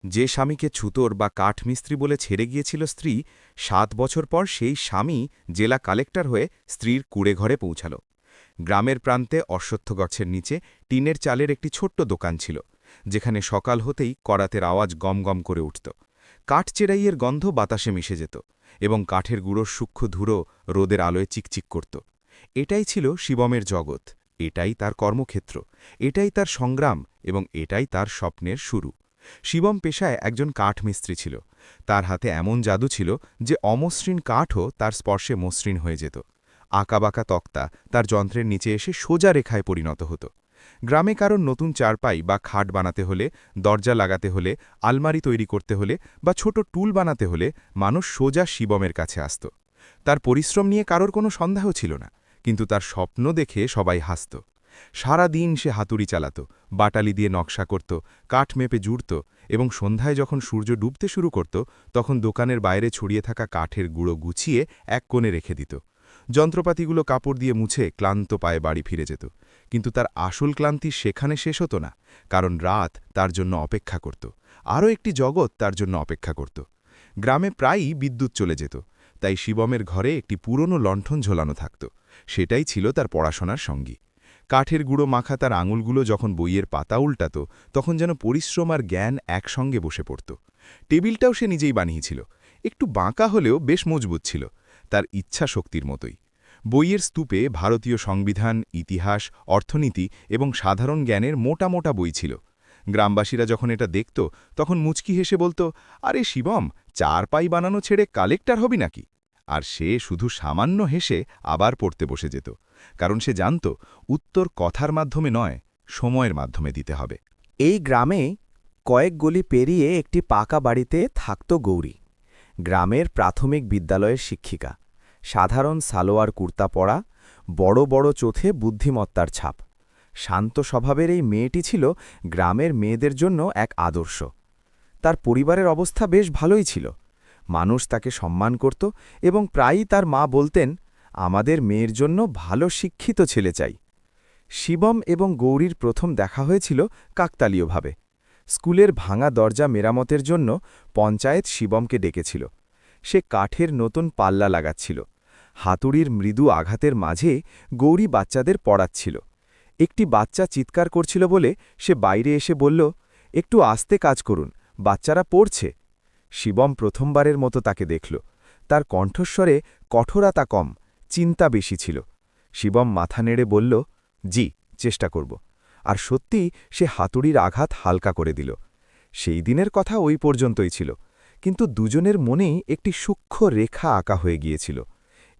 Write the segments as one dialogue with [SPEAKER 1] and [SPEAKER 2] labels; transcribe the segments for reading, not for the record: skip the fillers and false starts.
[SPEAKER 1] যে স্বামীকে ছুতোর বা কাঠমিস্ত্রি বলে ছেড়ে গিয়েছিল স্ত্রী, ৭ বছর পর সেই স্বামী জেলা কালেক্টর হয়ে স্ত্রীর কুঁড়েঘরে পৌঁছাল। গ্রামের প্রান্তে অশ্বত্থ গাছের নিচে টিনের চালের একটি ছোট্ট দোকান ছিল, যেখানে সকাল হতেই করাতের আওয়াজ গমগম করে উঠত। কাঠ চেরাইয়ের গন্ধ বাতাসে মিশে যেত, এবং কাঠের গুঁড়োর সূক্ষ্ম ধুলো রোদের আলোয় চিকচিক করত। এটাই ছিল শিবমের জগৎ, এটাই তার কর্মক্ষেত্র, এটাই তার সংগ্রাম, এবং এটাই তার স্বপ্নের শুরু। শিবম পেশায় একজন কাঠমিস্ত্রি ছিল। তার হাতে এমন জাদু ছিল যে অমসৃণ কাঠও তার স্পর্শে মসৃণ হয়ে যেত। আঁকাবাঁকা তক্তা তার যন্ত্রের নিচে এসে সোজা রেখায় পরিণত হতো। গ্রামে কারোর নতুন চারপাই বা খাট বানাতে হলে, দরজা লাগাতে হলে, আলমারি তৈরি করতে হলে বা ছোট টুল বানাতে হলে মানুষ সোজা শিবমের কাছে আসত। তার পরিশ্রম নিয়ে কারোর কোনো সন্দেহ ছিল না, কিন্তু তার স্বপ্ন দেখে সবাই হাসত। সারা দিন সে হাতুড়ি চালাত, বাটালি দিয়ে নকশা করত, কাঠ মেপে জুড়ত, এবং সন্ধ্যায় যখন সূর্য ডুবতে শুরু করত তখন দোকানের বাইরে ছড়িয়ে থাকা কাঠের গুঁড়ো গুছিয়ে এক কোণে রেখে দিত। যন্ত্রপাতিগুলো কাপড় দিয়ে মুছে ক্লান্ত পায়ে বাড়ি ফিরে যেত। কিন্তু তার আসল ক্লান্তি সেখানে শেষ হতো না, কারণ রাত তার জন্য অপেক্ষা করত, আরও একটি জগৎ তার জন্য অপেক্ষা করত। গ্রামে প্রায়ই বিদ্যুৎ চলে যেত, তাই শিবমের ঘরে একটি পুরনো লণ্ঠন ঝোলানো থাকত। সেটাই ছিল তার পড়াশোনার সঙ্গী। কাঠের গুঁড়ো মাখা তার আঙুলগুলো যখন বইয়ের পাতা উল্টাত, তখন যেন পরিশ্রম আর জ্ঞান একসঙ্গে বসে পড়ত। টেবিলটাও সে নিজেই বানিয়েছিল, একটু বাঁকা হলেও বেশ মজবুত ছিল, তার ইচ্ছা শক্তির মতোই। বইয়ের স্তূপে ভারতীয় সংবিধান, ইতিহাস, অর্থনীতি এবং সাধারণ জ্ঞানের মোটা মোটা বই ছিল। গ্রামবাসীরা যখন এটা দেখত তখন মুচকি হেসে বলতো, আরে শিবম, চারপাই বানানো ছেড়ে কালেক্টর হবি নাকি? আর সে শুধু সামান্য হেসে আবার পড়তে বসে যেত, কারণ সে জানত উত্তর কথার মাধ্যমে নয়, সময়ের মাধ্যমে দিতে হবে।
[SPEAKER 2] এই গ্রামে কয়েক গলি পেরিয়ে একটি পাকা বাড়িতে থাকত গৌরী, গ্রামের প্রাথমিক বিদ্যালয়ের শিক্ষিকা। সাধারণ সালোয়ার কুর্তা পরা, বড় বড় চোখে বুদ্ধিমত্তার ছাপ। শান্ত স্বভাবের এই মেয়েটি ছিল গ্রামের মেয়েদের জন্য এক আদর্শ। তার পরিবারের অবস্থা বেশ ভালোই ছিল, মানুষ তাকে সম্মান করত এবং প্রায়ই তার মা বলতেন, আমাদের মেয়ের জন্য ভালো শিক্ষিত ছেলে চাই। শিবম এবং গৌরীর প্রথম দেখা হয়েছিল কাকতালীয়ভাবে। স্কুলের ভাঙা দরজা মেরামতের জন্য পঞ্চায়েত শিবমকে ডেকেছিল। সে কাঠের নতুন পাল্লা লাগাচ্ছিল। হাতুড়ির মৃদু আঘাতের মাঝে গৌরী বাচ্চাদের পড়াচ্ছিল। একটি বাচ্চা চিৎকার করছিল বলে সে বাইরে এসে বলল, একটু আস্তে কাজ করুন, বাচ্চারা পড়ছে। শিবম প্রথমবারের মতো তাকে দেখল। তার কণ্ঠস্বরে কঠোরতা কম, চিন্তা বেশি ছিল। শিবম মাথা নেড়ে বলল, জি, চেষ্টা করব। আর সত্যি সে হাতুড়ির আঘাত হালকা করে দিল। সেই দিনের কথা ওই পর্যন্তই ছিল, কিন্তু দুজনের মনেই একটি সূক্ষ্ম রেখা আঁকা হয়ে গিয়েছিল।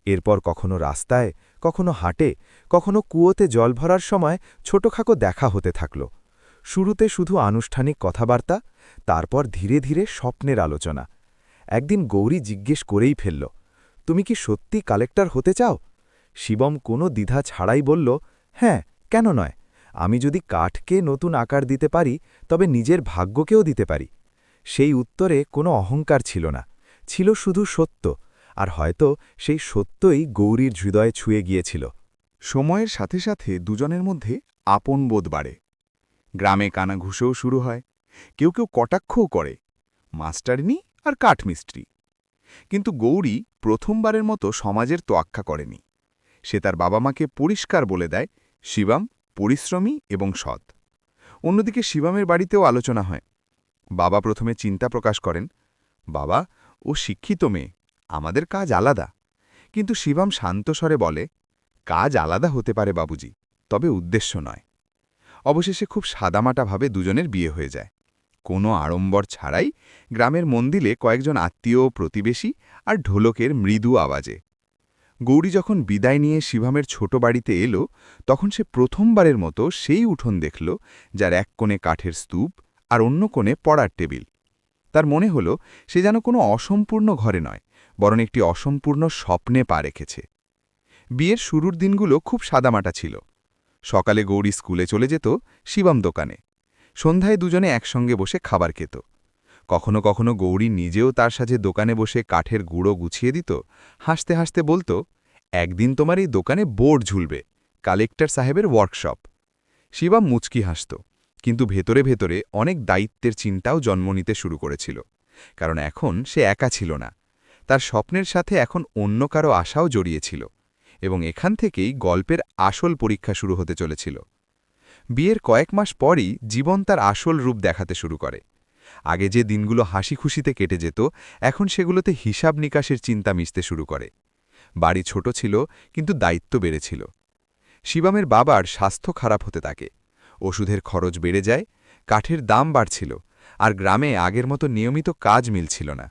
[SPEAKER 2] এরপর কখনো রাস্তায়, কখনো হাটে, কখনো কুয়োতে জল ভরার সময় ছোটখাটো দেখা হতে থাকল। শুরুতে শুধু আনুষ্ঠানিক কথাবার্তা, তারপর ধীরে ধীরে স্বপ্নের আলোচনা। একদিন গৌরী জিজ্ঞেস করেই ফেলল, তুমি কি সত্যি কালেক্টর হতে চাও? শিবম কোনো দ্বিধা ছাড়াই বলল, হ্যাঁ, কেন নয়? আমি যদি কাঠকে নতুন আকার দিতে পারি, তবে নিজের ভাগ্যকেও দিতে পারি। সেই উত্তরে কোনো অহংকার ছিল না, ছিল শুধু সত্য, আর হয়তো সেই সত্যই গৌরীর হৃদয়ে ছুঁয়ে গিয়েছিল।
[SPEAKER 3] সময়ের সাথে সাথে দুজনের মধ্যে আপন বোধ বাড়ে। গ্রামে কানাঘুষোও শুরু হয়, কেউ কেউ কটাক্ষও করে, মাস্টারনি আর কাঠমিস্ত্রি। কিন্তু গৌরী প্রথমবারের মতো সমাজের তোয়াক্কা করেনি। সে তার বাবা মাকে পরিষ্কার বলে দেয়, শিবম পরিশ্রমী এবং সৎ। অন্যদিকে শিবমের বাড়িতেও আলোচনা হয়। বাবা প্রথমে চিন্তা প্রকাশ করেন, বাবা, ও শিক্ষিত মেয়ে, আমাদের কাজ আলাদা। কিন্তু শিবম শান্ত স্বরে বলে, কাজ আলাদা হতে পারে বাবুজি, তবে উদ্দেশ্য নয়। অবশেষে খুব সাদামাটাভাবে দুজনের বিয়ে হয়ে যায়, কোনো আড়ম্বর ছাড়াই, গ্রামের মন্দিরে কয়েকজন আত্মীয়, প্রতিবেশী আর ঢোলকের মৃদু আওয়াজে। গৌরী যখন বিদায় নিয়ে শিবমের ছোট বাড়িতে এলো, তখন সে প্রথমবারের মতো সেই উঠোন দেখল, যার এক কোণে কাঠের স্তূপ আর অন্য কোণে পড়ার টেবিল। তার মনে হল সে যেন কোনো অসম্পূর্ণ ঘরে নয়, বরং একটি অসম্পূর্ণ স্বপ্নে পা রেখেছে। বিয়ের শুরুর দিনগুলো খুব সাদামাটা ছিল। সকালে গৌরী স্কুলে চলে যেত, শিবম দোকানে। সন্ধ্যায় দুজনে একসঙ্গে বসে খাবার খেত। কখনো কখনো গৌরী নিজেও তার সাথে দোকানে বসে কাঠের গুঁড়ো গুছিয়ে দিত, হাসতে হাসতে বলতো, একদিন তোমার এই দোকানে বোর্ড ঝুলবে, কালেক্টর সাহেবের ওয়ার্কশপ। শিবম মুচকি হাসত, কিন্তু ভেতরে ভেতরে অনেক দায়িত্বের চিন্তাও জন্ম নিতে শুরু করেছিল, কারণ এখন সে একা ছিল না। তার স্বপ্নের সাথে এখন অন্য কারো আশাও জড়িয়েছিল, এবং এখান থেকেই গল্পের আসল পরীক্ষা শুরু হতে চলেছিল। বিয়ের কয়েক মাস পরই জীবন তার আসল রূপ দেখাতে শুরু করে। আগে যে দিনগুলো হাসি খুশিতে কেটে যেত, এখন সেগুলোতে হিসাব নিকাশের চিন্তা মিশতে শুরু করে। বাড়ি ছোট ছিল, কিন্তু দায়িত্ব বেড়েছিল। শিবমের বাবার স্বাস্থ্য খারাপ হতে থাকে, ওষুধের খরচ বেড়ে যায়, কাঠের দাম বাড়ছিল, আর গ্রামে আগের মতো নিয়মিত কাজ মিলছিল না।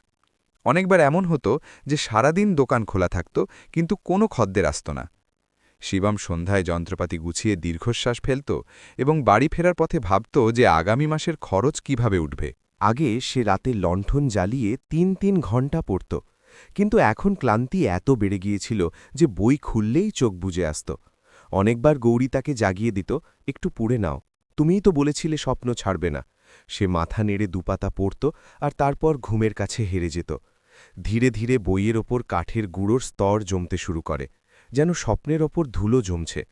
[SPEAKER 3] অনেকবার এমন হতো যে সারাদিন দোকান খোলা থাকত, কিন্তু কোনো খদ্দের আসত না। শিবম সন্ধ্যায় যন্ত্রপাতি গুছিয়ে দীর্ঘশ্বাস ফেলত এবং বাড়ি ফেরার পথে ভাবত যে আগামী মাসের খরচ কিভাবে উঠবে।
[SPEAKER 2] আগে সে রাতে লণ্ঠন জ্বালিয়ে ৩ ঘণ্টা পড়ত, কিন্তু এখন ক্লান্তি এত বেড়ে গিয়েছিল যে বই খুললেই চোখ বুজে আসত। অনেকবার গৌরী তাকে জাগিয়ে দিত, একটু পড়ে নাও, তুমিই তো বলেছিলে স্বপ্ন ছাড়বে না। সে মাথা নেড়ে দুপাতা পড়ত আর তারপর ঘুমের কাছে হেরে যেত। ধীরে ধীরে বইয়ের ওপর কাঠের গুঁড়োর স্তর জমতে শুরু করে, যেন স্বপ্নের ওপর ধুলো জমছে।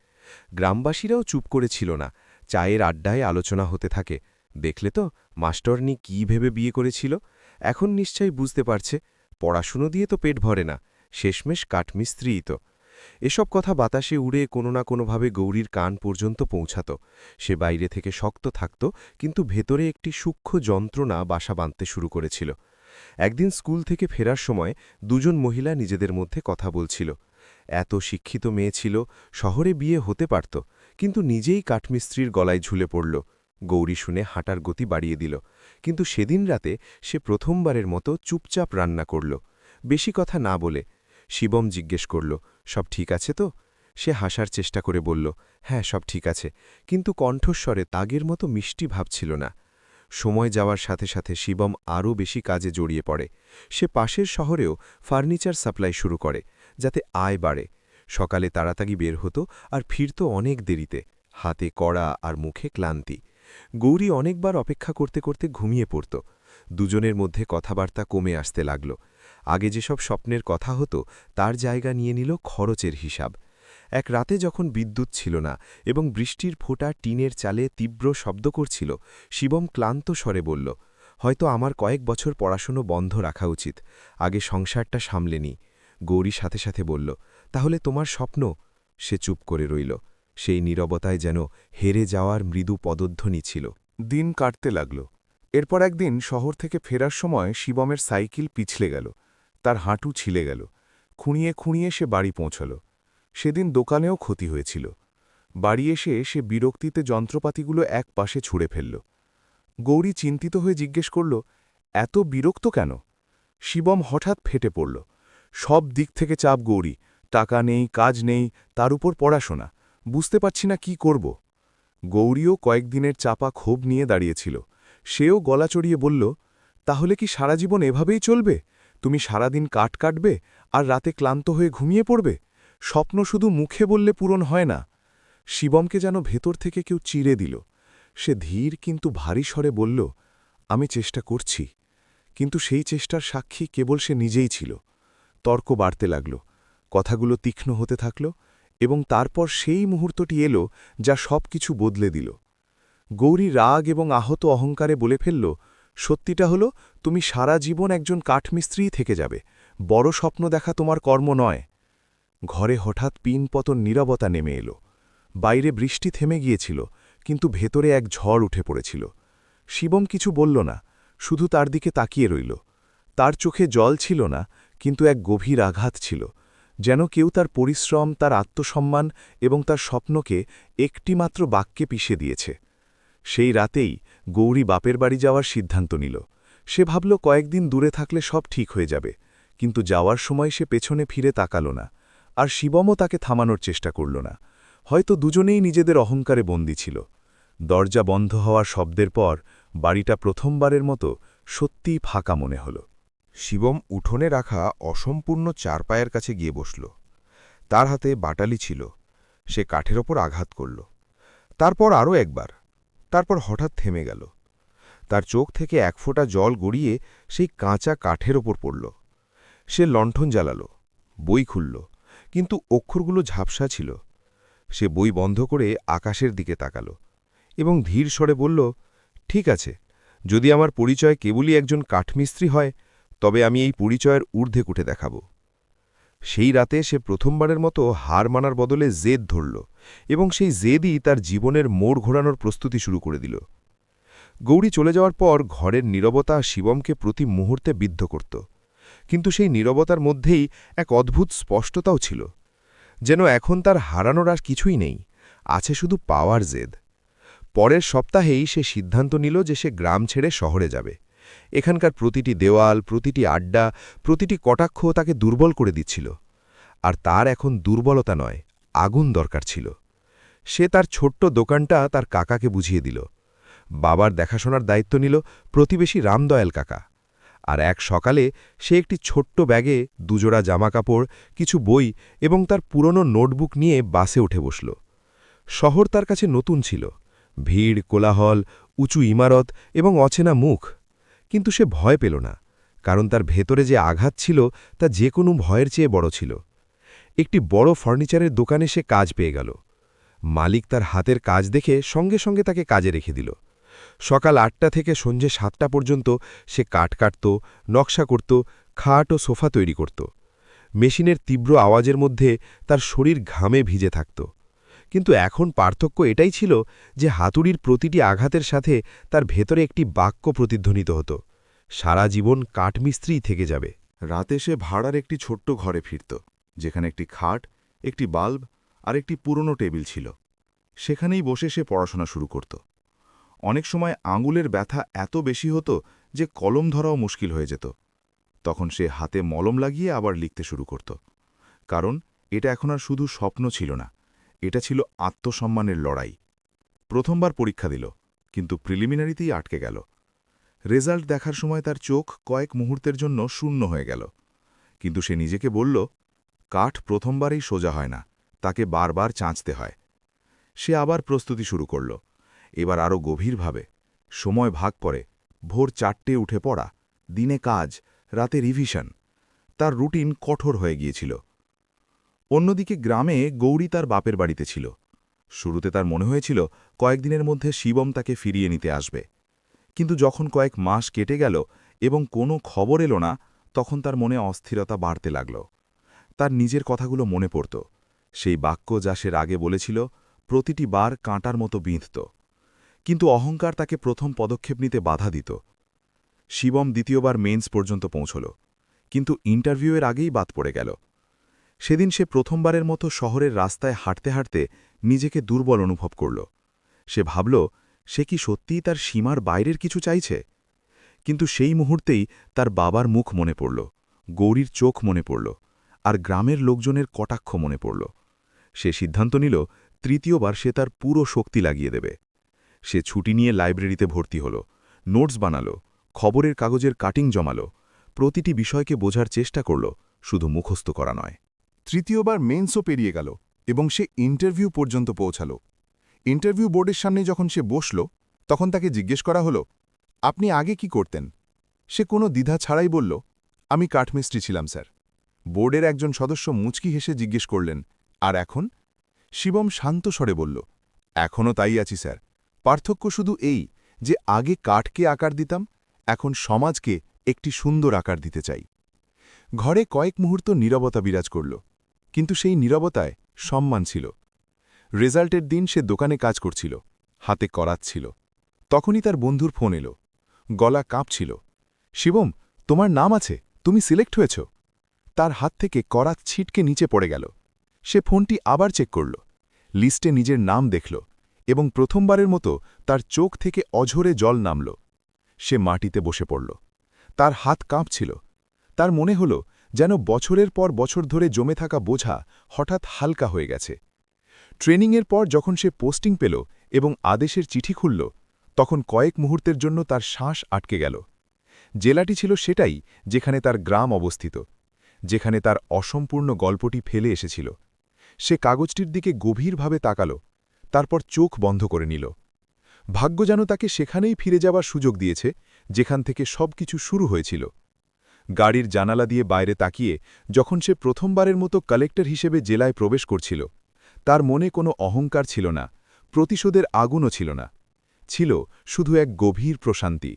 [SPEAKER 2] গ্রামবাসীরাও চুপ করেছিল না, চায়ের আড্ডায় আলোচনা হতে থাকে। দেখলে তো মাস্টারনি কী ভেবে বিয়ে করেছিল, এখন নিশ্চয়ই বুঝতে পারছে পড়াশুনো দিয়ে তো পেট ভরে না, শেষমেশ কাঠমিস্ত্রিই তো। এসব কথা বাতাসে উড়ে কোনো না কোনোভাবে গৌরীর কান পর্যন্ত পৌঁছাত। সে বাইরে থেকে শক্ত থাকত, কিন্তু ভেতরে একটি সূক্ষ্ম যন্ত্রণা বাসা বাঁধতে শুরু করেছিল। একদিন স্কুল থেকে ফেরার সময় দুজন মহিলা নিজেদের মধ্যে কথা বলছিল। এত শিক্ষিত মেয়ে ছিল, শহরে বিয়ে হতে পারত, কিন্তু নিজেই কাঠমিস্ত্রির গলায় ঝুলে পড়ল। গৌরী শুনে হাঁটার গতি বাড়িয়ে দিল, কিন্তু সেদিন রাতে সে প্রথমবারের মতো চুপচাপ রান্না করল, বেশি কথা না বলে। শিবম জিজ্ঞেস করল, সব ঠিক আছে তো? সে হাসার চেষ্টা করে বলল, হ্যাঁ সব ঠিক আছে, কিন্তু কণ্ঠস্বরে তাগের মতো মিষ্টি ভাব ছিল না। সময় যাওয়ার সাথে সাথে শিবম আরও বেশি কাজে জড়িয়ে পড়ে। সে পাশের শহরেও ফার্নিচার সাপ্লাই শুরু করে, যাতে আয় বাড়ে। সকালে তাড়াতাড়ি বের হতো আর ফিরত অনেক দেরিতে, হাতে কড়া আর মুখে ক্লান্তি। গৌরী অনেকবার অপেক্ষা করতে করতে ঘুমিয়ে পড়ত। দুজনের মধ্যে কথাবার্তা কমে আসতে লাগল। আগে যেসব স্বপ্নের কথা হতো তার জায়গা নিয়ে নিল খরচের হিসাব। এক রাতে যখন বিদ্যুৎ ছিল না এবং বৃষ্টির ফোঁটা টিনের চালে তীব্র শব্দ করছিল, শিবম ক্লান্ত স্বরে বলল, হয়তো আমার কয়েক বছর পড়াশুনো বন্ধ রাখা উচিত, আগে সংসারটা সামলে নি। গৌরী সাথে সাথে বলল, তাহলে তোমার স্বপ্ন? সে চুপ করে রইল। সেই নীরবতায় যেন হেরে যাওয়ার মৃদু পদধ্বনি ছিল।
[SPEAKER 3] দিন কাটতে লাগল। এরপর একদিন শহর থেকে ফেরার সময় শিবমের সাইকেল পিছলে গেল, তার হাঁটু ছিলে গেল। খুঁড়িয়ে খুঁড়িয়ে সে বাড়ি পৌঁছল। সেদিন দোকানেও ক্ষতি হয়েছিল। বাড়ি এসে সে বিরক্তিতে যন্ত্রপাতিগুলো এক পাশে ছুঁড়ে ফেলল। গৌরী চিন্তিত হয়ে জিজ্ঞেস করল, এত বিরক্ত কেন? শিবম হঠাৎ ফেটে পড়ল, সব দিক থেকে চাপ গৌরী, টাকা নেই, কাজ নেই, তার উপর পড়াশোনা, বুঝতে পারছি না কি করব। গৌরীও কয়েকদিনের চাপা ক্ষোভ নিয়ে দাঁড়িয়েছিল। সেও গলা চড়িয়ে বলল, তাহলে কি সারা জীবন এভাবেই চলবে? তুমি সারাদিন কাঠ কাটবে আর রাতে ক্লান্ত হয়ে ঘুমিয়ে পড়বে? স্বপ্ন শুধু মুখে বললে পূরণ হয় না। শিবমকে যেন ভেতর থেকে কেউ চিরে দিল। সে ধীর কিন্তু ভারী স্বরে বলল, আমি চেষ্টা করছি। কিন্তু সেই চেষ্টার সাক্ষী কেবল সে নিজেই ছিল। তর্ক বাড়তে লাগল, কথাগুলো তীক্ষ্ণ হতে থাকল, এবং তারপর সেই মুহূর্তটি এলো যা সব কিছু বদলে দিল। গৌরী রাগ এবং আহত অহংকারে বলে ফেলল, সত্যিটা হলো তুমি সারা জীবন একজন কাঠমিস্ত্রিই থেকে যাবে, বড় স্বপ্ন দেখা তোমার কর্ম নয়। ঘরে হঠাৎ পিনপতন নীরবতা নেমে এলো। বাইরে বৃষ্টি থেমে গিয়েছিল, কিন্তু ভেতরে এক ঝড় উঠে পড়েছিল। শিবম কিছু বলল না, শুধু তার দিকে তাকিয়ে রইল। তার চোখে জল ছিল না, কিন্তু এক গভীর আঘাত ছিল, যেন কেউ তার পরিশ্রম, তার আত্মসম্মান এবং তার স্বপ্নকে একটিমাত্র বাক্যে পিষে দিয়েছে। সেই রাতেই গৌরী বাপের বাড়ি যাওয়ার সিদ্ধান্ত নিল। সে ভাবল কয়েকদিন দূরে থাকলে সব ঠিক হয়ে যাবে, কিন্তু যাওয়ার সময় সে পেছনে ফিরে তাকাল না, আর শিবমও তাকে থামানোর চেষ্টা করল না। হয়তো দুজনেই নিজেদের অহংকারে বন্দী ছিল। দরজা বন্ধ হওয়ার শব্দের পর বাড়িটা প্রথমবারের মতো সত্যিই ফাঁকা মনে হল।
[SPEAKER 1] শিবম উঠোনে রাখা অসম্পূর্ণ চারপায়ের কাছে গিয়ে বসল। তার হাতে বাটালি ছিল। সে কাঠের ওপর আঘাত করল। তারপর আরও একবার। তারপর হঠাৎ থেমে গেল। তার চোখ থেকে এক ফোঁটা জল গড়িয়ে সেই কাঁচা কাঠের ওপর পড়ল। সে লণ্ঠন জ্বালাল, বই খুলল, কিন্তু অক্ষরগুলো ঝাপসা ছিল। সে বই বন্ধ করে আকাশের দিকে তাকাল। এবং ধীর স্বরে বলল, ঠিক আছে, যদি আমার পরিচয় কেবলই একজন কাঠমিস্ত্রি হয় তবে আমি এই পরিচয়ের ঊর্ধ্বে উঠে দেখাব। সেই রাতে সে প্রথমবারের মতো হার মানার বদলে জেদ ধরল এবং সেই জেদই তার জীবনের মোড় ঘোরানোর প্রস্তুতি শুরু করে দিল। গৌরী চলে যাওয়ার পর ঘরের নীরবতা শিবমকে প্রতি মুহূর্তে বিদ্ধ করত, কিন্তু সেই নীরবতার মধ্যেই এক অদ্ভুত স্পষ্টতাও ছিল, যেন এখন তার হারানোর আর কিছুই নেই, আছে শুধু পাওয়ার জেদ। পরের সপ্তাহেই সে সিদ্ধান্ত নিল যে সে গ্রাম ছেড়ে শহরে যাবে। এখানকার প্রতিটি দেওয়াল, প্রতিটি আড্ডা, প্রতিটি কটাক্ষ তাকে দুর্বল করে দিচ্ছিল। আর তার এখন দুর্বলতা নয়, আগুন দরকার ছিল। সে তার ছোট্ট দোকানটা তার কাকাকে বুঝিয়ে দিল। বাবার দেখাশোনার দায়িত্ব নিল প্রতিবেশী রামদয়াল কাকা। আর এক সকালে সে একটি ছোট্ট ব্যাগে দুজোড়া জামাকাপড়, কিছু বই এবং তার পুরনো নোটবুক নিয়ে বাসে উঠে বসল। শহর তার কাছে নতুন ছিল, ভিড়, কোলাহল, উঁচু ইমারত এবং অচেনা মুখ। কিন্তু সে ভয় পেল না, কারণ তার ভেতরে যে আঘাত ছিল তা যে কোনো ভয়ের চেয়ে বড় ছিল। একটি বড় ফার্নিচারের দোকানে সে কাজ পেয়ে গেল। মালিক তার হাতের কাজ দেখে সঙ্গে সঙ্গে তাকে কাজে রেখে দিল। সকাল ৮টা থেকে সন্ধে ৭টা পর্যন্ত সে কাঠ কাটত, নকশা করত, খাট ও সোফা তৈরি করত। মেশিনের তীব্র আওয়াজের মধ্যে তার শরীর ঘামে ভিজে থাকত। কিন্তু এখন পার্থক্য এটাই ছিল যে হাতুড়ির প্রতিটি আঘাতের সাথে তার ভেতরে একটি বাক্য প্রতিধ্বনিত হতো, সারা জীবন কাঠমিস্ত্রিই থেকে যাবে।
[SPEAKER 3] রাতে সে ভাড়ার একটি ছোট্ট ঘরে ফিরত, যেখানে একটি খাট, একটি বাল্ব আর একটি পুরনো টেবিল ছিল। সেখানেই বসে সে পড়াশোনা শুরু করত। অনেক সময় আঙুলের ব্যথা এত বেশি হতো যে কলম ধরাও মুশকিল হয়ে যেত। তখন সে হাতে মলম লাগিয়ে আবার লিখতে শুরু করত, কারণ এটা এখন আর শুধু স্বপ্ন ছিল না, এটা ছিল আত্মসম্মানের লড়াই। প্রথমবার পরীক্ষা দিল, কিন্তু প্রিলিমিনারিতেই আটকে গেল। রেজাল্ট দেখার সময় তার চোখ কয়েক মুহূর্তের জন্য শূন্য হয়ে গেল। কিন্তু সে নিজেকে বলল, কাঠ প্রথমবারেই সোজা হয় না, তাকে বারবার চাঁচতে হয়। সে আবার প্রস্তুতি শুরু করল, এবার আরও গভীরভাবে। সময় ভাগ করে, ভোর 4টে উঠে পড়া, দিনে কাজ, রাতে রিভিশন। তার রুটিন কঠোর হয়ে গিয়েছিল। অন্যদিকে গ্রামে গৌরী তার বাপের বাড়িতে ছিল। শুরুতে তার মনে হয়েছিল কয়েকদিনের মধ্যে শিবম তাকে ফিরিয়ে নিতে আসবে। কিন্তু যখন কয়েক মাস কেটে গেল এবং কোনো খবর এলো না, তখন তার মনে অস্থিরতা বাড়তে লাগল। তার নিজের কথাগুলো মনে পড়ত, সেই বাক্য যা সে আগে বলেছিল, প্রতিটি বার কাঁটার মতো বিঁধত। কিন্তু অহংকার তাকে প্রথম পদক্ষেপ নিতে বাধা দিত। শিবম দ্বিতীয়বার মেন্স পর্যন্ত পৌঁছল, কিন্তু ইন্টারভিউয়ের আগেই বাদ পড়ে গেল। সেদিন সে প্রথমবারের মতো শহরের রাস্তায় হাঁটতে হাঁটতে নিজেকে দুর্বল অনুভব করল। সে ভাবল, সে কি সত্যিই তার সীমার বাইরের কিছু চাইছে? কিন্তু সেই মুহূর্তেই তার বাবার মুখ মনে পড়ল, গৌরীর চোখ মনে পড়ল, আর গ্রামের লোকজনের কটাক্ষ মনে পড়ল। সে সিদ্ধান্ত নিল, তৃতীয়বার সে তার পুরো শক্তি লাগিয়ে দেবে। সে ছুটি নিয়ে লাইব্রেরিতে ভর্তি হল, নোটস বানাল, খবরের কাগজের কাটিং জমাল, প্রতিটি বিষয়কে বোঝার চেষ্টা করল, শুধু মুখস্থ করা নয়। তৃতীয়বার মেন্সও পেরিয়ে গেল এবং সে ইন্টারভিউ পর্যন্ত পৌঁছাল। ইন্টারভিউ বোর্ডের সামনে যখন সে বসল, তখন তাকে জিজ্ঞেস করা হলো, আপনি আগে কি করতেন? সে কোনো দ্বিধা ছাড়াই বলল, আমি কাঠমিস্ত্রি ছিলাম স্যার। বোর্ডের একজন সদস্য মুচকি হেসে জিজ্ঞেস করলেন, আর এখন? শিবম শান্ত স্বরে বলল, এখনও তাই আছি স্যার। পার্থক্য শুধু এই যে আগে কাঠকে আকার দিতাম, এখন সমাজকে একটি সুন্দর আকার দিতে চাই। ঘরে কয়েক মুহূর্ত নীরবতা বিরাজ করল, কিন্তু সেই নীরবতায় সম্মান ছিল। রেজাল্টের দিন সে দোকানে কাজ করছিল, হাতে করাত ছিল। তখনই তার বন্ধুর ফোন এলো, গলা কাঁপছিল। শিবম, তোমার নাম আছে, তুমি সিলেক্ট হয়েছ। তার হাত থেকে করাত ছিটকে নিচে পড়ে গেল। সে ফোনটি আবার চেক করল, লিস্টে নিজের নাম দেখল, এবং প্রথমবারের মতো তার চোখ থেকে অঝরে জল নামল। সে মাটিতে বসে পড়ল। তার হাত কাঁপছিল। তার মনে হল যেন বছরের পর বছর ধরে জমে থাকা বোঝা হঠাৎ হালকা হয়ে গেছে। ট্রেনিংয়ের পর যখন সে পোস্টিং পেল এবং আদেশের চিঠি খুলল, তখন কয়েক মুহূর্তের জন্য তার শ্বাস আটকে গেল। জেলাটি ছিল সেটাই যেখানে তার গ্রাম অবস্থিত, যেখানে তার অসম্পূর্ণ গল্পটি ফেলে এসেছিল। সে কাগজটির দিকে গভীরভাবে তাকাল, তারপর চোখ বন্ধ করে নিল। ভাগ্য যেন তাকে সেখানেই ফিরে যাবার সুযোগ দিয়েছে, যেখান থেকে সবকিছু শুরু হয়েছিল। গাড়ির জানালা দিয়ে বাইরে তাকিয়ে যখন সে প্রথমবারের মতো কালেক্টর হিসেবে জেলায় প্রবেশ করছিল, তার মনে কোনো অহংকার ছিল না, প্রতিশোধের আগুনও ছিল না। ছিল শুধু এক গভীর প্রশান্তি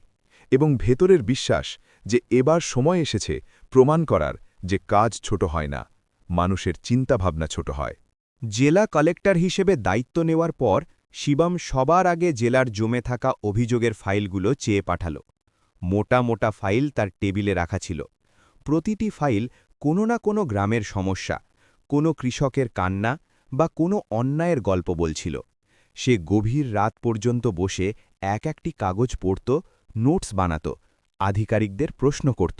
[SPEAKER 3] এবং ভেতরের বিশ্বাস যে এবার সময় এসেছে প্রমাণ করার যে কাজ ছোট হয় না, মানুষের চিন্তাভাবনা ছোট হয়।
[SPEAKER 1] জেলা কালেক্টর হিসেবে দায়িত্ব নেওয়ার পর শিবম সবার আগে জেলার জমে থাকা অভিযোগের ফাইলগুলো চেয়ে পাঠাল। মোটা মোটা ফাইল তার টেবিলে রাখা ছিল। প্রতিটি ফাইল কোনো না কোনো গ্রামের সমস্যা, কোনো কৃষকের কান্না বা কোনো অন্যায়ের গল্প বলছিল। সে গভীর রাত পর্যন্ত বসে এক একটি কাগজ পড়ত, নোটস বানাত, আধিকারিকদের প্রশ্ন করত।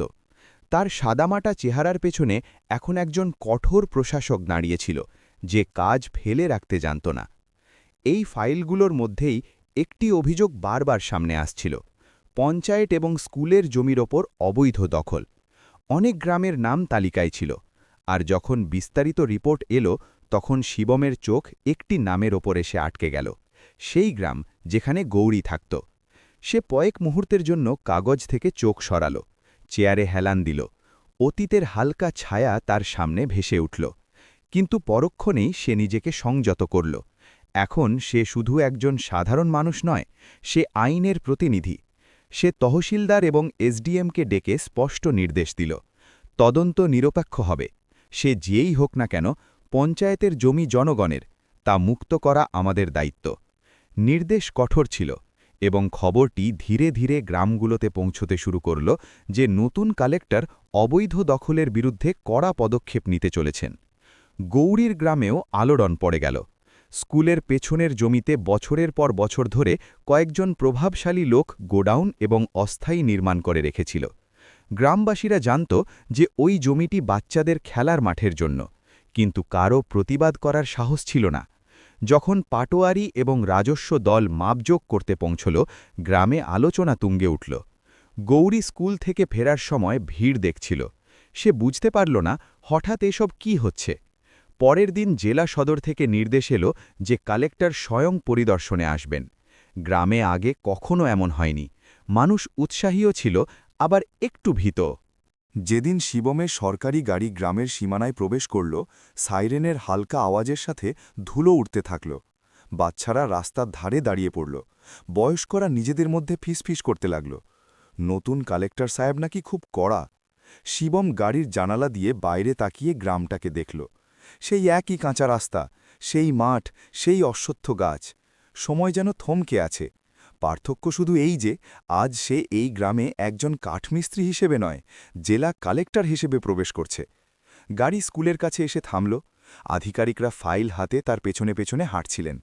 [SPEAKER 1] তার সাদামাটা চেহারার পেছনে এখন একজন কঠোর প্রশাসক দাঁড়িয়েছিল, যে কাজ ফেলে রাখতে জানত না। এই ফাইলগুলোর মধ্যেই একটি অভিযোগ বারবার সামনে আসছিল, পঞ্চায়েত এবং স্কুলের জমির ওপর অবৈধ দখল। অনেক গ্রামের নাম তালিকায় ছিল, আর যখন বিস্তারিত রিপোর্ট এলো তখন শিবমের চোখ একটি নামের ওপর এসে আটকে গেল, সেই গ্রাম যেখানে গৌরী থাকত। সে কয়েক মুহূর্তের জন্য কাগজ থেকে চোখ সরাল, চেয়ারে হেলান দিল। অতীতের হালকা ছায়া তার সামনে ভেসে উঠল, কিন্তু পরক্ষণেই সে নিজেকে সংযত করল। এখন সে শুধু একজন সাধারণ মানুষ নয়, সে আইনের প্রতিনিধি। সে তহসিলদার এবং এসডিএমকে ডেকে স্পষ্ট নির্দেশ দিল, তদন্ত নিরপেক্ষ হবে। সে যেই হোক না কেন, পঞ্চায়েতের জমি জনগণের, তা মুক্ত করা আমাদের দায়িত্ব। নির্দেশ কঠোর ছিল, এবং খবরটি ধীরে ধীরে গ্রামগুলোতে পৌঁছতে শুরু করল যে নতুন কালেক্টর অবৈধ দখলের বিরুদ্ধে কড়া পদক্ষেপ নিতে চলেছেন। গৌরীর গ্রামেও আলোড়ন পড়ে গেল। স্কুলের পেছনের জমিতে বছরের পর বছর ধরে কয়েকজন প্রভাবশালী লোক গোডাউন এবং অস্থায়ী নির্মাণ করে রেখেছিল। গ্রামবাসীরা জানত যে ওই জমিটি বাচ্চাদের খেলার মাঠের জন্য, কিন্তু কারও প্রতিবাদ করার সাহস ছিল না। যখন পাটোয়ারি এবং রাজস্ব দল মাপজোক করতে পৌঁছল, গ্রামে আলোচনা তুঙ্গে উঠল। গৌরী স্কুল থেকে ফেরার সময় ভিড় দেখছিল। সে বুঝতে পারল না হঠাৎ এসব কি হচ্ছে। পরের দিন জেলা সদর থেকে নির্দেশ এলো যে কালেক্টর স্বয়ং পরিদর্শনে আসবেন। গ্রামে আগে কখনো এমন হয়নি। মানুষ উৎসাহীও ছিল, আবার একটু ভীত।
[SPEAKER 3] যেদিন শিবমের সরকারি গাড়ি গ্রামের সীমানায় প্রবেশ করল, সাইরেনের হালকা আওয়াজের সাথে ধুলো উঠতে থাকল। বাচ্চারা রাস্তার ধারে দাঁড়িয়ে পড়ল। বয়স্করা নিজেদের মধ্যে ফিসফিস করতে লাগল, নতুন কালেক্টর সাহেব নাকি খুব কড়া। শিবম গাড়ির জানালা দিয়ে বাইরে তাকিয়ে গ্রামটাকে দেখল। সেই একই কাঁচা রাস্তা, সেই মাঠ, সেই অশ্বত্থ গাছ। সময় যেন থমকে আছে। পার্থক্য শুধু এই যে আজ সে এই গ্রামে একজন কাঠমিস্ত্রি হিসেবে নয়, জেলা কালেক্টর হিসেবে প্রবেশ করছে। গাড়ি স্কুলের কাছে এসে থামল। আধিকারিকরা ফাইল হাতে তার পেছনে পেছনে হাঁটছিলেন।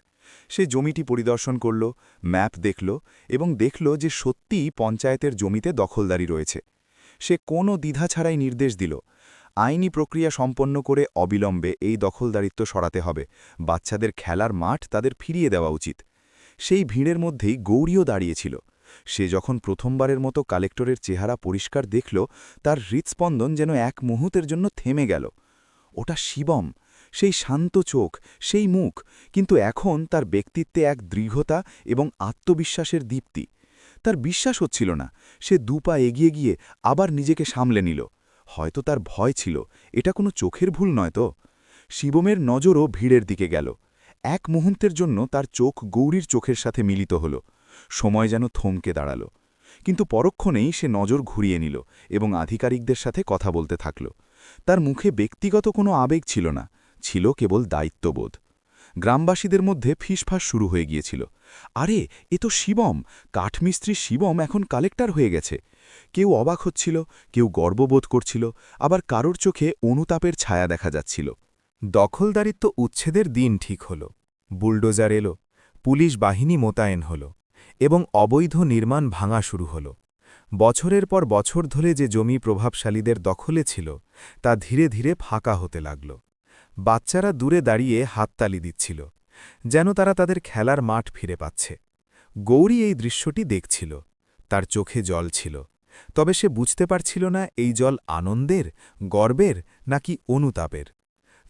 [SPEAKER 3] সে জমিটি পরিদর্শন করল, ম্যাপ দেখল এবং দেখল যে সত্যিই পঞ্চায়েতের জমিতে দখলদারি রয়েছে। সে কোনো দ্বিধা ছাড়াই নির্দেশ দিল, আইনি প্রক্রিয়া সম্পন্ন করে অবিলম্বে এই দখলদারিত্ব সরাতে হবে। বাচ্চাদের খেলার মাঠ তাদের ফিরিয়ে দেওয়া উচিত। সেই ভিড়ের মধ্যেই গৌরীও দাঁড়িয়েছিল। সে যখন প্রথমবারের মতো কালেক্টরের চেহারা পরিষ্কার দেখল, তার হৃৎস্পন্দন যেন এক মুহূর্তের জন্য থেমে গেল। ওটা শিবম, সেই শান্ত চোখ, সেই মুখ, কিন্তু এখন তার ব্যক্তিত্বে এক দৃঢ়তা এবং আত্মবিশ্বাসের দীপ্তি। তার বিশ্বাস হচ্ছিল না। সে দুপা এগিয়ে গিয়ে আবার নিজেকে সামলে নিল। হয়তো তার ভয় ছিল, এটা কোনো চোখের ভুল নয় তো। শিবমের নজরও ভিড়ের দিকে গেল। এক মুহূর্তের জন্য তার চোখ গৌরীর চোখের সাথে মিলিত হল। সময় যেন থমকে দাঁড়াল, কিন্তু পরক্ষণেই সে নজর ঘুরিয়ে নিল এবং আধিকারিকদের সাথে কথা বলতে থাকল। তার মুখে ব্যক্তিগত কোনো আবেগ ছিল না, ছিল কেবল দায়িত্ববোধ। গ্রামবাসীদের মধ্যে ফিসফাস শুরু হয়ে গিয়েছিল, আরে এ তো শিবম, কাঠমিস্ত্রি শিবম এখন কালেক্টর হয়ে গেছে। কেউ অবাক হচ্ছিল, কেউ গর্ববোধ করছিল, আবার কারোর চোখে অনুতাপের ছায়া দেখা যাচ্ছিল।
[SPEAKER 4] দখলদারিত্ব উচ্ছেদের দিন ঠিক হল। বুলডোজার এলো, পুলিশ বাহিনী মোতায়েন হল এবং অবৈধ নির্মাণ ভাঙা শুরু হল। বছরের পর বছর ধরে যে জমি প্রভাবশালীদের দখলে ছিল, তা ধীরে ধীরে ফাঁকা হতে লাগল। বাচ্চারা দূরে দাঁড়িয়ে হাততালি দিচ্ছিল, যেন তারা তাদের খেলার মাঠ ফিরে পাচ্ছে। গৌরী এই দৃশ্যটি দেখছিল, তার চোখে জল ছিল, তবে সে বুঝতে পারছিল না এই জল আনন্দের, গর্বের নাকি অনুতাপের।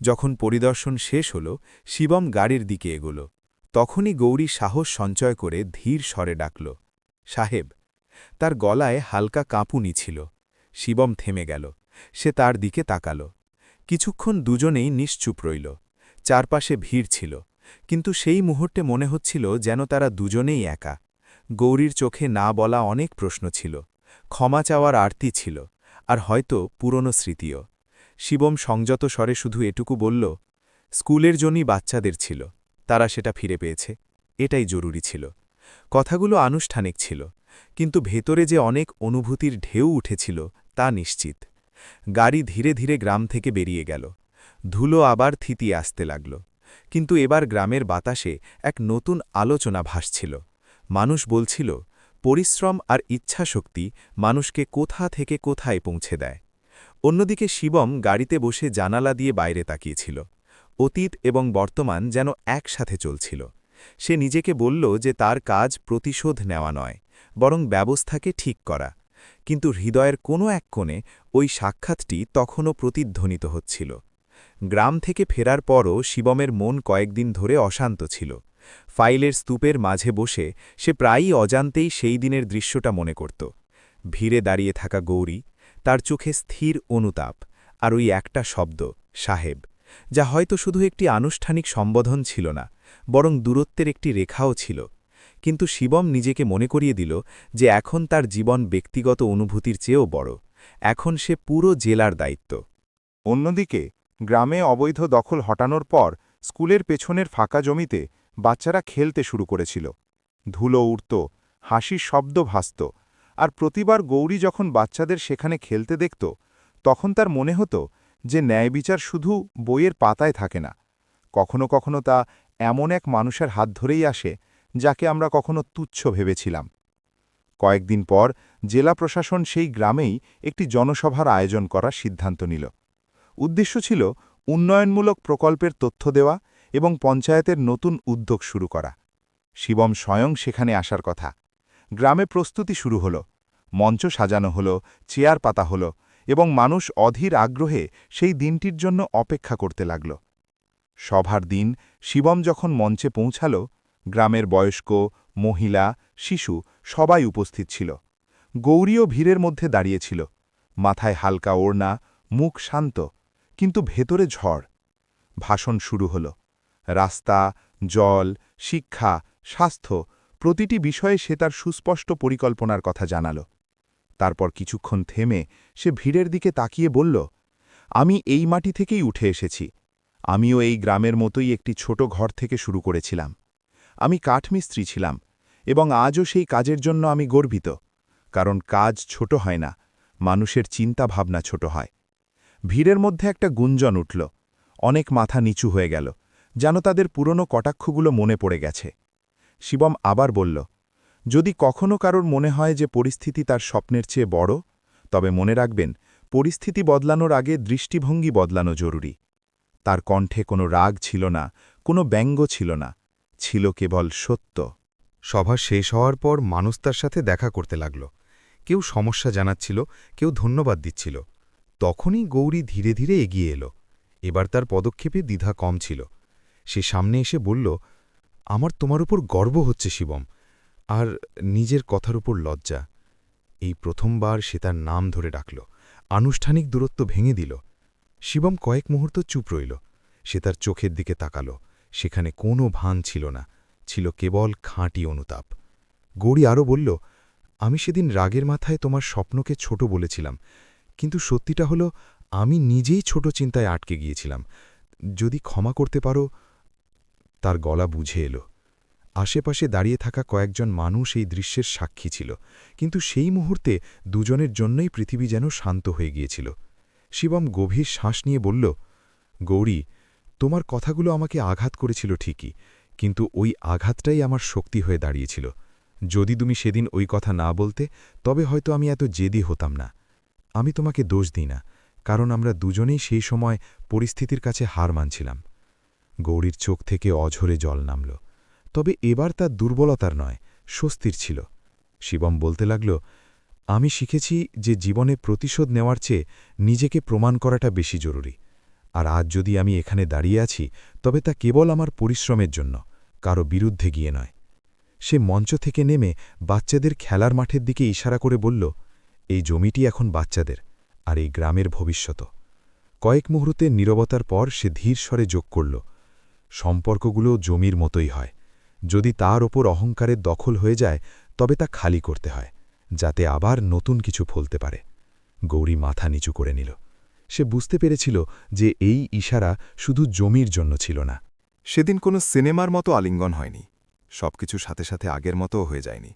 [SPEAKER 4] যখন পরিদর্শন শেষ হল, শিবম গাড়ির দিকে এগোল। তখনই গৌরী সাহস সঞ্চয় করে ধীর স্বরে ডাকল, সাহেব। তার গলায় হালকা কাঁপুনি ছিল। শিবম থেমে গেল। সে তার দিকে তাকাল। কিছুক্ষণ দুজনেই নিশ্চুপ রইল। চারপাশে ভিড় ছিল, কিন্তু সেই মুহূর্তে মনে হচ্ছিল যেন তারা দুজনেই একা। গৌরীর চোখে না বলা অনেক প্রশ্ন ছিল, ক্ষমা চাওয়ার আরতি ছিল, আর হয়তো পুরনো স্মৃতিও। শিবম সংযত স্বরে শুধু এটুকু বলল, স্কুলের জন্যই বাচ্চাদের ছিল, তারা সেটা ফিরে পেয়েছে, এটাই জরুরি ছিল। কথাগুলো আনুষ্ঠানিক ছিল, কিন্তু ভেতরে যে অনেক অনুভূতির ঢেউ উঠেছিল তা নিশ্চিত। গাড়ি ধীরে ধীরে গ্রাম থেকে বেরিয়ে গেল। ধুলো আবার থিতিয়ে আসতে লাগল, কিন্তু এবার গ্রামের বাতাসে এক নতুন আলোচনা ভাসছিল। মানুষ বলছিল, পরিশ্রম আর ইচ্ছাশক্তি মানুষকে কোথা থেকে কোথায় পৌঁছে দেয়। অন্যদিকে শিবম গাড়িতে বসে জানালা দিয়ে বাইরে তাকিয়েছিল। অতীত এবং বর্তমান যেন একসাথে চলছিল। সে নিজেকে বলল যে তার কাজ প্রতিশোধ নেওয়া নয়, বরং ব্যবস্থাকে ঠিক করা। কিন্তু হৃদয়ের কোনো এক কোণে ওই সাক্ষাৎটি তখনও প্রতিধ্বনিত হচ্ছিল। গ্রাম থেকে ফেরার পরও শিবমের মন কয়েকদিন ধরে অশান্ত ছিল। ফাইলের স্তূপের মাঝে বসে সে প্রায়ই অজান্তেই সেই দিনের দৃশ্যটা মনে করত। ভিড়ে দাঁড়িয়ে থাকা গৌরী, তার চোখে স্থির অনুতাপ, আর ওই একটা শব্দ, সাহেব, যা হয়তো শুধু একটি আনুষ্ঠানিক সম্বোধন ছিল না, বরং দূরত্বের একটি রেখাও ছিল। কিন্তু শিবম নিজেকে মনে করিয়ে দিল যে এখন তার জীবন ব্যক্তিগত অনুভূতির চেয়েও বড়। এখন সে পুরো জেলার দায়িত্ব।
[SPEAKER 3] অন্যদিকে গ্রামে অবৈধ দখল হটানোর পর স্কুলের পেছনের ফাঁকা জমিতে বাচ্চারা খেলতে শুরু করেছিল। ধুলো উড়ত, হাসির শব্দ ভাসত, আর প্রতিবার গৌরী যখন বাচ্চাদের সেখানে খেলতে দেখত, তখন তার মনে হতো যে ন্যায়বিচার শুধু বইয়ের পাতায় থাকে না, কখনো কখনো তা এমন এক মানুষের হাত ধরেই আসে যাকে আমরা কখনো তুচ্ছ ভেবেছিলাম। কয়েকদিন পর জেলা প্রশাসন সেই গ্রামেই একটি জনসভার আয়োজন করার সিদ্ধান্ত নিল। উদ্দেশ্য ছিল উন্নয়নমূলক প্রকল্পের তথ্য দেওয়া এবং পঞ্চায়েতের নতুন উদ্যোগ শুরু করা। শিবম স্বয়ং সেখানে আসার কথা। গ্রামে প্রস্তুতি শুরু হল, মঞ্চ সাজানো হল, চেয়ার পাতা হল, এবং মানুষ অধীর আগ্রহে সেই দিনটির জন্য অপেক্ষা করতে লাগল। সভার দিন শিবম যখন মঞ্চে পৌঁছাল, গ্রামের বয়স্ক, মহিলা, শিশু সবাই উপস্থিত ছিল। গৌরীও ভিড়ের মধ্যে দাঁড়িয়েছিল, মাথায় হালকা ওড়না, মুখ শান্ত, কিন্তু ভেতরে ঝড়। ভাষণ শুরু হল। রাস্তা, জল, শিক্ষা, স্বাস্থ্য, প্রতিটি বিষয়ে সে তার সুস্পষ্ট পরিকল্পনার কথা জানাল। তারপর কিছুক্ষণ থেমে সে ভিড়ের দিকে তাকিয়ে বলল, আমি এই মাটি থেকেই উঠে এসেছি। আমিও এই গ্রামের মতোই একটি ছোট ঘর থেকে শুরু করেছিলাম। আমি কাঠমিস্ত্রি ছিলাম, এবং আজও সেই কাজের জন্য আমি গর্বিত। কারণ কাজ ছোট হয় না, মানুষের চিন্তা ভাবনা ছোট হয়। ভিড়ের মধ্যে একটা গুঞ্জন উঠল। অনেক মাথা নিচু হয়ে গেল, যেন তাদের পুরনো কটাক্ষগুলো মনে পড়ে গেছে। শিবম আবার বলল, যদি কখনো কারোর মনে হয় যে পরিস্থিতি তার স্বপ্নের চেয়ে বড়, তবে মনে রাখবেন, পরিস্থিতি বদলানোর আগে দৃষ্টিভঙ্গি বদলানো জরুরি। তার কণ্ঠে কোনো রাগ ছিল না, কোনো ব্যঙ্গ ছিল না, ছিল কেবল সত্য।
[SPEAKER 1] সভা শেষ হওয়ার পর মানুষ তার সাথে দেখা করতে লাগল। কেউ সমস্যা জানাচ্ছিল, কেউ ধন্যবাদ দিচ্ছিল। তখনই গৌরী ধীরে ধীরে এগিয়ে এলো। এবার তার পদক্ষেপে দ্বিধা কম ছিল। সে সামনে এসে বলল, আমার তোমার উপর গর্ব হচ্ছে শিবম, আর নিজের কথার উপর লজ্জা। এই প্রথমবার সে তার নাম ধরে ডাকল, আনুষ্ঠানিক দূরত্ব ভেঙে দিল। শিবম কয়েক মুহূর্ত চুপ রইল। সে তার চোখের দিকে তাকাল। সেখানে কোনো ভান ছিল না, ছিল কেবল খাঁটি অনুতাপ। গৌরী আরও বলল, আমি সেদিন রাগের মাথায় তোমার স্বপ্নকে ছোট বলেছিলাম, কিন্তু সত্যিটা হলো আমি নিজেই ছোট চিন্তায় আটকে গিয়েছিলাম। যদি ক্ষমা করতে পারো। তার গলা বুঝে এলো। আশেপাশে দাঁড়িয়ে থাকা কয়েকজন মানুষ এই দৃশ্যের সাক্ষী ছিল, কিন্তু সেই মুহূর্তে দুজনের জন্যই পৃথিবী যেন শান্ত হয়ে গিয়েছিল। শিবম গভীর শ্বাস নিয়ে বলল, গৌরী, তোমার কথাগুলো আমাকে আঘাত করেছিল ঠিকই, কিন্তু ওই আঘাতটাই আমার শক্তি হয়ে দাঁড়িয়েছিল। যদি তুমি সেদিন ওই কথা না বলতে, তবে হয়তো আমি এত জেদি হতাম না। আমি তোমাকে দোষ দিই না, কারণ আমরা দুজনেই সেই সময় পরিস্থিতির কাছে হার মানছিলাম। গৌরীর চোখ থেকে অঝরে জল নামল, তবে এবার তার দুর্বলতার নয়, স্বস্তির ছিল। শিবম বলতে লাগল, আমি শিখেছি যে জীবনে প্রতিশোধ নেওয়ার চেয়ে নিজেকে প্রমাণ করাটা বেশি জরুরি। আর আজ যদি আমি এখানে দাঁড়িয়ে আছি, তবে তা কেবল আমার পরিশ্রমের জন্য, কারো বিরুদ্ধে গিয়ে নয়। সে মঞ্চ থেকে নেমে বাচ্চাদের খেলার মাঠের দিকে ইশারা করে বলল, এই জমিটি এখন বাচ্চাদের, আর এই গ্রামের ভবিষ্যৎ। কয়েক মুহূর্তের নীরবতার পর সে ধীর স্বরে যোগ করল, সম্পর্কগুলো জমির মতোই হয়। যদি তার ওপর অহংকারের দখল হয়ে যায়,
[SPEAKER 3] তবে তা খালি করতে হয় যাতে আবার নতুন কিছু ফলতে পারে। গৌরী মাথা নিচু করে নিল। সে বুঝতে পেরেছিল যে এই ইশারা শুধু জমির জন্য ছিল না।
[SPEAKER 5] সেদিন কোনো সিনেমার মতো আলিঙ্গন হয়নি, সবকিছু সাথে সাথে আগের মতোও হয়ে যায়নি।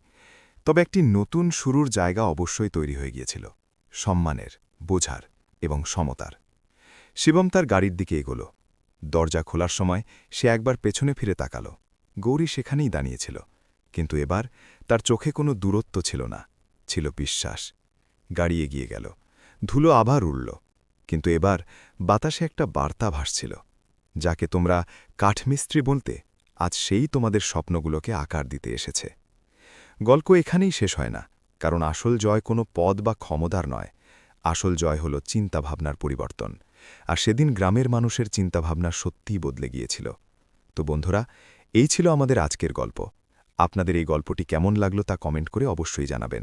[SPEAKER 5] তবে একটি নতুন শুরুর জায়গা অবশ্যই তৈরি হয়ে গিয়েছিল, সম্মানের, বোঝার এবং সমতার। শিবম তার গাড়ির দিকে এগোল। দরজা খোলার সময় সে একবার পেছনে ফিরে তাকাল। গৌরী সেখানেই দাঁড়িয়েছিল, কিন্তু এবার তার চোখে কোনো দূরত্ব ছিল না, ছিল বিশ্বাস। গাড়ি এগিয়ে গেল, ধুলো আবার উড়ল, কিন্তু এবার বাতাসে একটা বার্তা ভাসছিল। যাকে তোমরা কাঠমিস্ত্রি বলতে, আজ সেই তোমাদের স্বপ্নগুলোকে আকার দিতে এসেছে। গল্প এখানেই শেষ হয় না, কারণ আসল জয় কোনো পদ বা ক্ষমতার নয়। আসল জয় হল চিন্তাভাবনার পরিবর্তন। আর সেদিন গ্রামের মানুষের চিন্তাভাবনা সত্যিই বদলে গিয়েছিল। তো বন্ধুরা, এই ছিল আমাদের আজকের গল্প। আপনাদের এই গল্পটি কেমন লাগলো তা কমেন্ট করে অবশ্যই জানাবেন।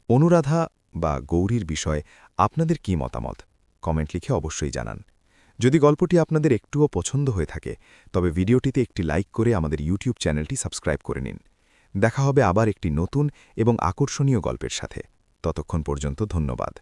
[SPEAKER 5] অনুরাধা বা গৌরীর বিষয়ে আপনাদের কি মতামত কমেন্ট লিখে অবশ্যই জানান। যদি গল্পটি আপনাদের একটুও পছন্দ হয়ে থাকে তবে ভিডিওটিতে একটি লাইক করে আমাদের ইউটিউব চ্যানেলটি সাবস্ক্রাইব করে নিন। দেখা হবে আবার একটি নতুন এবং আকর্ষণীয় গল্পের সাথে। ততক্ষণ পর্যন্ত ধন্যবাদ।